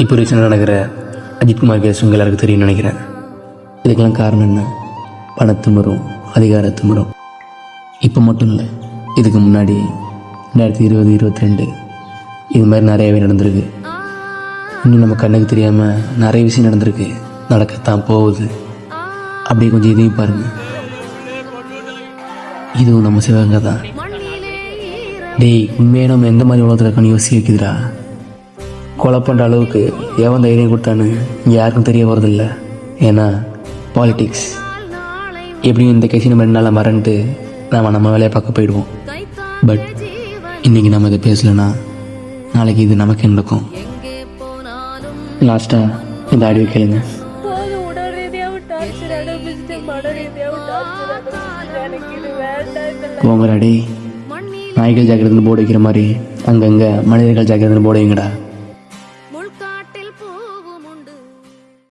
இப்போ ரீசெண்டாக நடக்கிற அஜித்குமார் கேஸ் உங்கள் எல்லாருக்கும் தெரியும்னு நினைக்கிறேன். இதுக்கெல்லாம் காரணம் என்ன? பணத்துமுறும், அதிகாரத்துமுறும். இப்போ மட்டும் இல்லை, இதுக்கு முன்னாடி 2020, 2022 இது மாதிரி நிறையவே நடந்திருக்கு. இன்னும் நம்ம கண்ணுக்கு தெரியாமல் நிறைய விஷயம் நடந்திருக்கு, நடக்கத்தான் போகுது. அப்படியே கொஞ்சம் இதையும் பாருங்கள். இதுவும் நம்ம சிவகங்கை தான். டேய், உண்மையாக நம்ம எந்த மாதிரி உலகத்தில் இருக்கணும் யோசிக்க வைக்குதுடா. கொலை பண்ணுற அளவுக்கு எவன் தைரியம் கொடுத்தான்னு இங்கே யாருக்கும் தெரிய வரதில்லை. ஏன்னா பாலிட்டிக்ஸ். எப்படியும் இந்த கேஸை நம்ம 2 நாளில் மறந்துட்டு நம்ம வேலையை பார்க்க போயிடுவோம். பட் இன்றைக்கி நம்ம இதை பேசலைன்னா நாளைக்கு இது நமக்கு என்ன நடக்கும்? லாஸ்ட்டாக இந்த ஆடியோ கேளுங்க. போங்கடா டேய், நாய்கள் ஜாக்கிரதைன்னு போர்டு வைக்கிற மாதிரி அங்கங்கே மனிதர்கள் ஜாக்கிரதைன்னு போர்டு வைங்கடா.